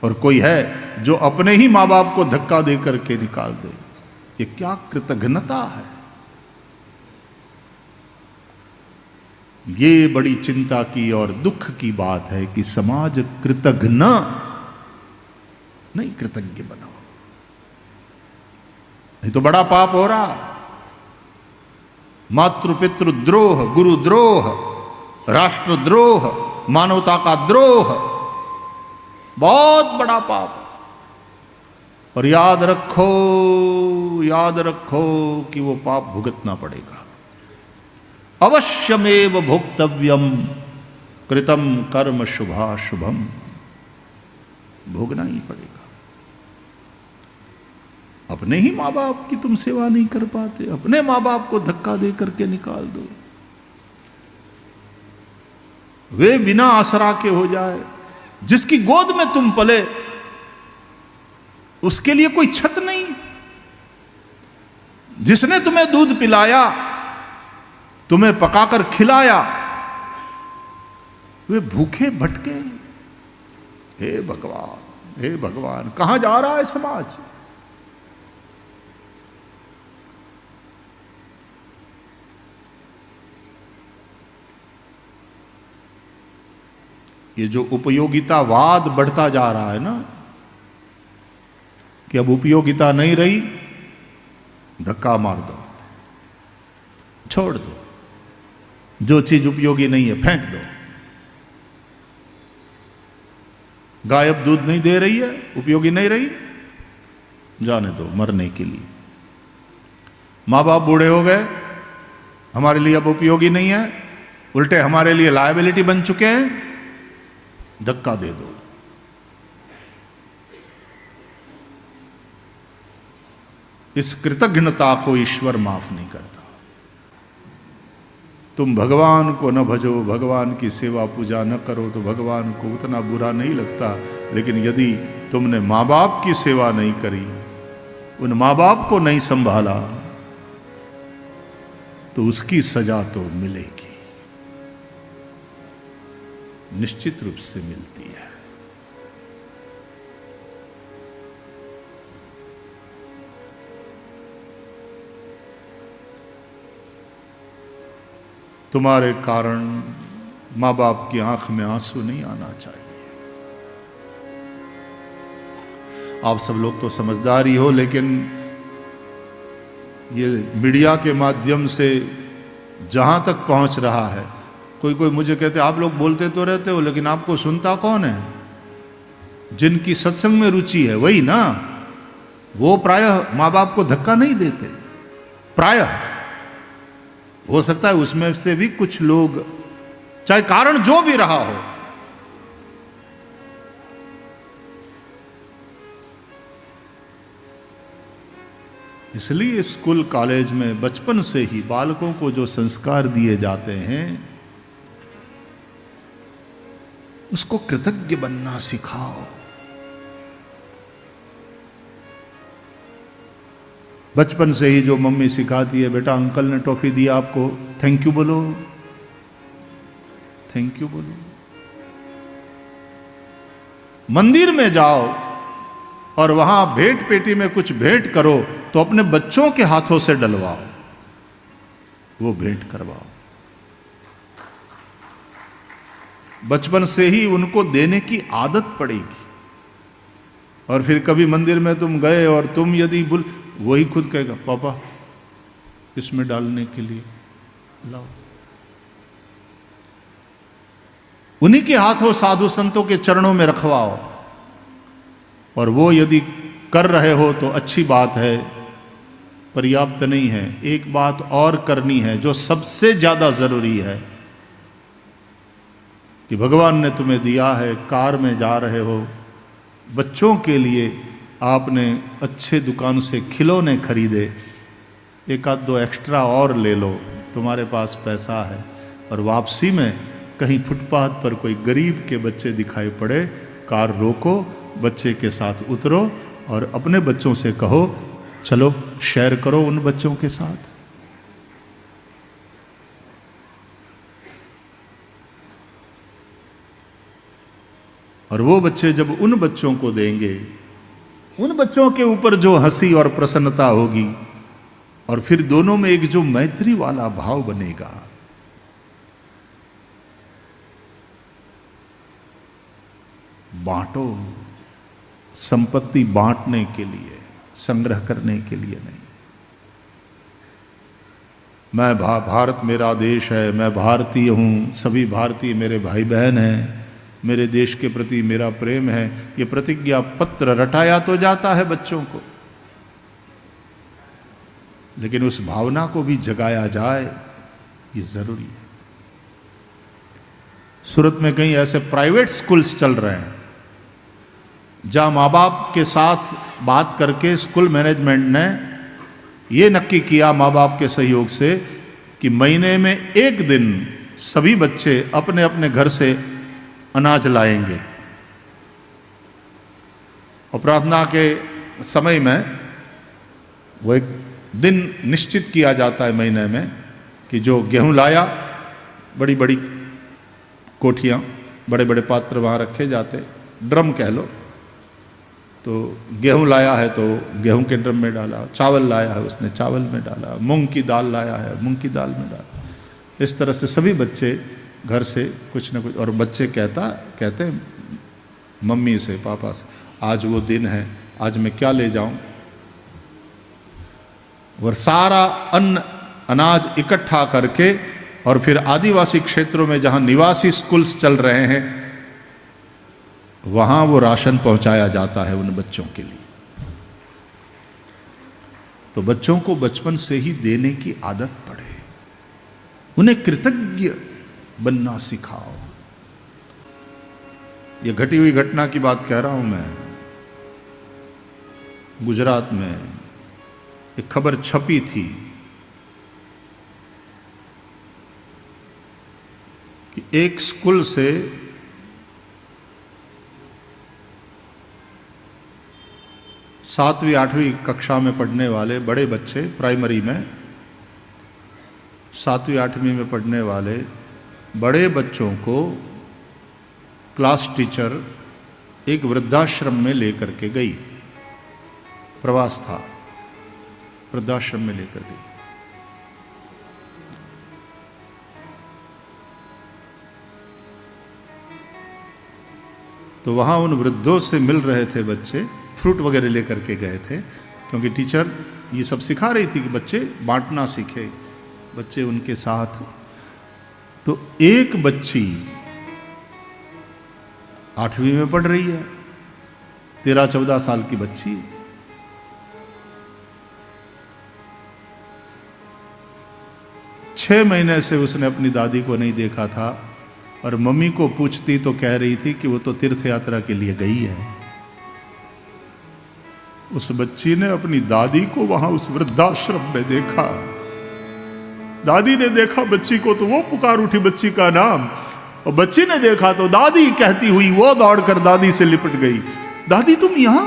और कोई है जो अपने ही माँ बाप को धक्का दे करके निकाल दे। ये क्या कृतघ्नता है। ये बड़ी चिंता की और दुख की बात है कि समाज कृतघ्न नहीं, कृतज्ञ बनो। ये तो बड़ा पाप हो रहा है। मातृ पितृ द्रोह, गुरु द्रोह, राष्ट्र द्रोह, मानवता का द्रोह बहुत बड़ा पाप। और याद रखो कि वो पाप भुगतना पड़ेगा। अवश्यमेव भोक्तव्यम कृतम कर्म शुभाशुभम, भोगना ही पड़ेगा। अपने ही माँ बाप की तुम सेवा नहीं कर पाते, अपने माँ बाप को धक्का दे करके निकाल दो। वे बिना आसरा के हो जाए, जिसकी गोद में तुम पले उसके लिए कोई छत नहीं, जिसने तुम्हें दूध पिलाया, तुम्हें पकाकर खिलाया, वे भूखे भटके। हे भगवान, कहां जा रहा है समाज। ये जो उपयोगितावाद बढ़ता जा रहा है ना, कि अब उपयोगिता नहीं रही, धक्का मार दो, छोड़ दो, जो चीज उपयोगी नहीं है फेंक दो। गाय अब दूध नहीं दे रही है, उपयोगी नहीं रही, जाने दो मरने के लिए। माँ बाप बूढ़े हो गए, हमारे लिए अब उपयोगी नहीं है, उल्टे हमारे लिए लायबिलिटी बन चुके हैं, धक्का दे दो। इस कृतघ्नता को ईश्वर माफ नहीं करता। तुम भगवान को न भजो, भगवान की सेवा पूजा न करो तो भगवान को उतना बुरा नहीं लगता। लेकिन यदि तुमने माँ बाप की सेवा नहीं करी, उन माँ बाप को नहीं संभाला, तो उसकी सजा तो मिलेगी, निश्चित रूप से मिलती है। तुम्हारे कारण माँ बाप की आंख में आंसू नहीं आना चाहिए। आप सब लोग तो समझदार ही हो, लेकिन ये मीडिया के माध्यम से जहां तक पहुंच रहा है, कोई मुझे कहते आप लोग बोलते तो रहते हो, लेकिन आपको सुनता कौन है। जिनकी सत्संग में रुचि है वही ना, वो प्रायः माँ बाप को धक्का नहीं देते। प्रायः हो सकता है उसमें से भी कुछ लोग, चाहे कारण जो भी रहा हो, इसलिए स्कूल कॉलेज में बचपन से ही बालकों को जो संस्कार दिए जाते हैं, उसको कृतज्ञ बनना सिखाओ। बचपन से ही जो मम्मी सिखाती है, बेटा अंकल ने टॉफी दिया आपको, थैंक यू बोलो, थैंक यू बोलो। मंदिर में जाओ और वहां भेंट पेटी में कुछ भेंट करो तो अपने बच्चों के हाथों से डलवाओ, वो भेंट करवाओ। बचपन से ही उनको देने की आदत पड़ेगी। और फिर कभी मंदिर में तुम गए और तुम यदि वही खुद कहेगा, पापा इसमें डालने के लिए लाओ। उन्हीं के हाथों साधु संतों के चरणों में रखवाओ। और वो यदि कर रहे हो तो अच्छी बात है, पर्याप्त नहीं है। एक बात और करनी है जो सबसे ज्यादा जरूरी है, कि भगवान ने तुम्हें दिया है, कार में जा रहे हो, बच्चों के लिए आपने अच्छे दुकान से खिलौने खरीदे, एक आध दो एक्स्ट्रा और ले लो, तुम्हारे पास पैसा है। और वापसी में कहीं फुटपाथ पर कोई गरीब के बच्चे दिखाई पड़े, कार रोको, बच्चे के साथ उतरो और अपने बच्चों से कहो, चलो शेयर करो उन बच्चों के साथ। और वो बच्चे जब उन बच्चों को देंगे, उन बच्चों के ऊपर जो हंसी और प्रसन्नता होगी, और फिर दोनों में एक जो मैत्री वाला भाव बनेगा, बांटो। संपत्ति बांटने के लिए, संग्रह करने के लिए नहीं। मैं भारत मेरा देश है, मैं भारतीय हूँ, सभी भारतीय मेरे भाई बहन हैं, मेरे देश के प्रति मेरा प्रेम है, ये प्रतिज्ञा पत्र रटाया तो जाता है बच्चों को, लेकिन उस भावना को भी जगाया जाए, ये जरूरी है। सूरत में कई ऐसे प्राइवेट स्कूल्स चल रहे हैं जहां माँ बाप के साथ बात करके स्कूल मैनेजमेंट ने ये नक्की किया, माँ बाप के सहयोग से, कि महीने में एक दिन सभी बच्चे अपने अपने घर से अनाज लाएंगे, और प्रार्थना के समय में वो एक दिन निश्चित किया जाता है महीने में कि जो गेहूं लाया, बड़ी बड़ी कोठियाँ, बड़े बड़े पात्र वहाँ रखे जाते, ड्रम कह लो, तो गेहूं लाया है तो गेहूं के ड्रम में डाला, चावल लाया है उसने चावल में डाला, मूंग की दाल लाया है मूंग की दाल में डाला। इस तरह से सभी बच्चे घर से कुछ ना कुछ, और बच्चे कहते हैं मम्मी से, पापा से, आज वो दिन है, आज मैं क्या ले जाऊं, और सारा अन्न अनाज इकट्ठा करके, और फिर आदिवासी क्षेत्रों में जहां निवासी स्कूल्स चल रहे हैं वहां वो राशन पहुंचाया जाता है उन बच्चों के लिए। तो बच्चों को बचपन से ही देने की आदत पड़े, उन्हें कृतज्ञ बनना सिखाओ। ये घटी हुई घटना की बात कह रहा हूं मैं। गुजरात में एक खबर छपी थी कि एक स्कूल से सातवीं आठवीं कक्षा में पढ़ने वाले बड़े बच्चे, प्राइमरी में सातवीं आठवीं में पढ़ने वाले बड़े बच्चों को क्लास टीचर एक वृद्धाश्रम में लेकर के गई। प्रवास था, वृद्धाश्रम में लेकर गई। तो वहाँ उन वृद्धों से मिल रहे थे बच्चे, फ्रूट वगैरह लेकर के गए थे, क्योंकि टीचर ये सब सिखा रही थी कि बच्चे बांटना सीखे, बच्चे उनके साथ। तो एक बच्ची 8वीं में पढ़ रही है, 13-14 साल की बच्ची। छह महीने से उसने अपनी दादी को नहीं देखा था, और मम्मी को पूछती तो कह रही थी कि वो तो तीर्थ यात्रा के लिए गई है। उस बच्ची ने अपनी दादी को वहां उस वृद्धाश्रम में देखा। दादी ने देखा बच्ची को तो वो पुकार उठी बच्ची का नाम, और बच्ची ने देखा तो दादी कहती हुई वो दौड़कर दादी से लिपट गई। दादी तुम यहां?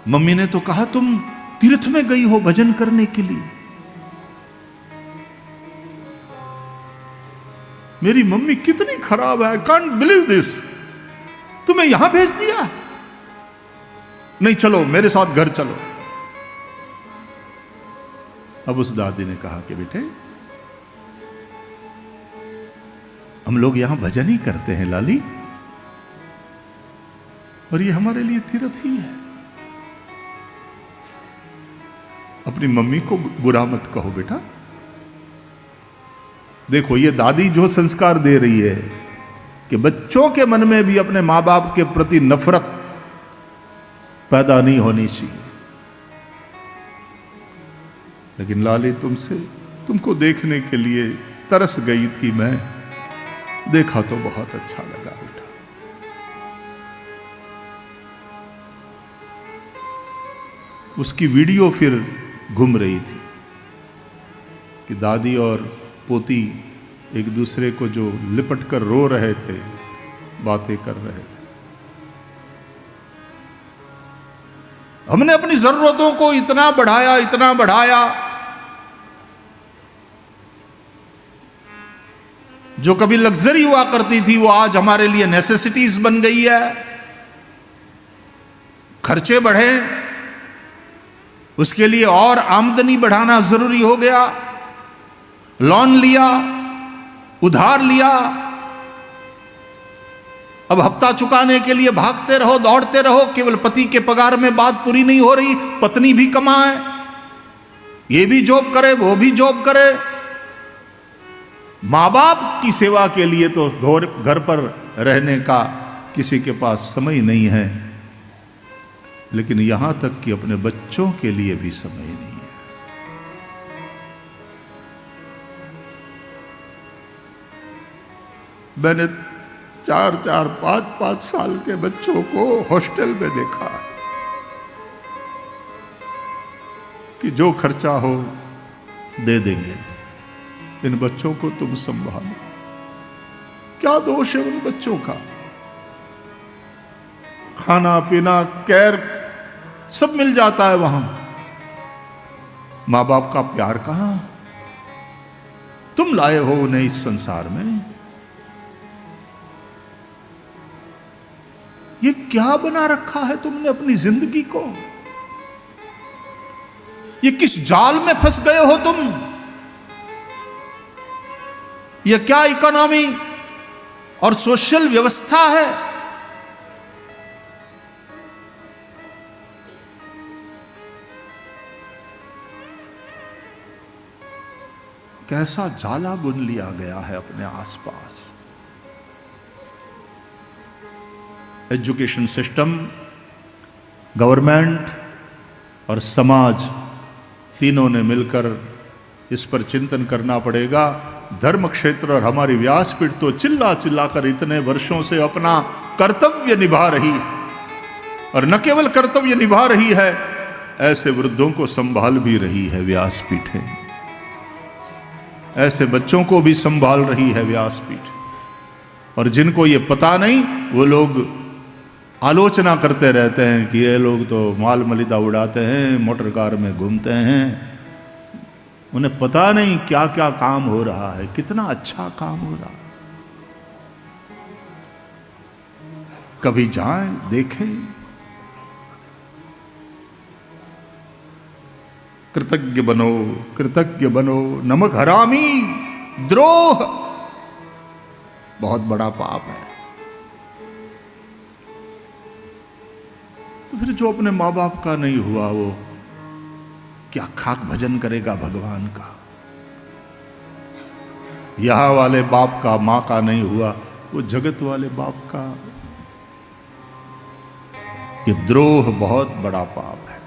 मम्मी ने तो कहा तुम तीर्थ में गई हो भजन करने के लिए। मेरी मम्मी कितनी खराब है, आई कांट बिलीव दिस, तुम्हें यहां भेज दिया? नहीं चलो मेरे साथ घर चलो। अब उस दादी ने कहा कि बेटे हम लोग यहां भजन ही करते हैं लाली, और ये हमारे लिए तीर्थ ही है। अपनी मम्मी को बुरा मत कहो बेटा। देखो ये दादी जो संस्कार दे रही है कि बच्चों के मन में भी अपने माँ बाप के प्रति नफरत पैदा नहीं होनी चाहिए। लेकिन लाली तुमको देखने के लिए तरस गई थी मैं, देखा तो बहुत अच्छा लगा बेटा। उसकी वीडियो फिर घूम रही थी कि दादी और पोती एक दूसरे को जो लिपट कर रो रहे थे, बातें कर रहे थे। हमने अपनी जरूरतों को इतना बढ़ाया, जो कभी लग्जरी हुआ करती थी वो आज हमारे लिए नेसेसिटीज बन गई है। खर्चे बढ़े, उसके लिए और आमदनी बढ़ाना जरूरी हो गया। लोन लिया, उधार लिया, अब हफ्ता चुकाने के लिए भागते रहो, दौड़ते रहो। केवल पति के पगार में बात पूरी नहीं हो रही, पत्नी भी कमाए, ये भी जॉब करे, वो भी जॉब करे। मां बाप की सेवा के लिए तो घर पर रहने का किसी के पास समय नहीं है, लेकिन यहां तक कि अपने बच्चों के लिए भी समय नहीं है। मैंने 4-4, 5-5 साल के बच्चों को हॉस्टल में देखा कि जो खर्चा हो दे देंगे, इन बच्चों को तुम संभालो। क्या दोष है उन बच्चों का? खाना पीना, केयर सब मिल जाता है वहां, मां बाप का प्यार कहां? तुम लाए हो उन्हें इस संसार में। ये क्या बना रखा है तुमने अपनी जिंदगी को? ये किस जाल में फंस गए हो तुम? ये क्या इकोनॉमी और सोशल व्यवस्था है? कैसा जाला बुन लिया गया है अपने आसपास। एजुकेशन सिस्टम, गवर्नमेंट और समाज तीनों ने मिलकर इस पर चिंतन करना पड़ेगा। धर्म क्षेत्र और हमारी व्यासपीठ तो चिल्ला चिल्ला कर इतने वर्षों से अपना कर्तव्य निभा रही है, और न केवल कर्तव्य निभा रही है, ऐसे वृद्धों को संभाल भी रही है व्यासपीठें, ऐसे बच्चों को भी संभाल रही है व्यासपीठ। और जिनको ये पता नहीं, वो लोग आलोचना करते रहते हैं कि ये लोग तो माल मलिदा उड़ाते हैं, मोटर कार में घूमते हैं, उन्हें पता नहीं क्या क्या काम हो रहा है, कितना अच्छा काम हो रहा है। कभी जाएं, देखें। कृतज्ञ बनो, कृतज्ञ बनो। नमक हरामी, द्रोह बहुत बड़ा पाप है। तो फिर जो अपने माँ बाप का नहीं हुआ, वो क्या खाक भजन करेगा भगवान का? यहां वाले बाप का, मां का नहीं हुआ, वो जगत वाले बाप का। ये द्रोह बहुत बड़ा पाप है।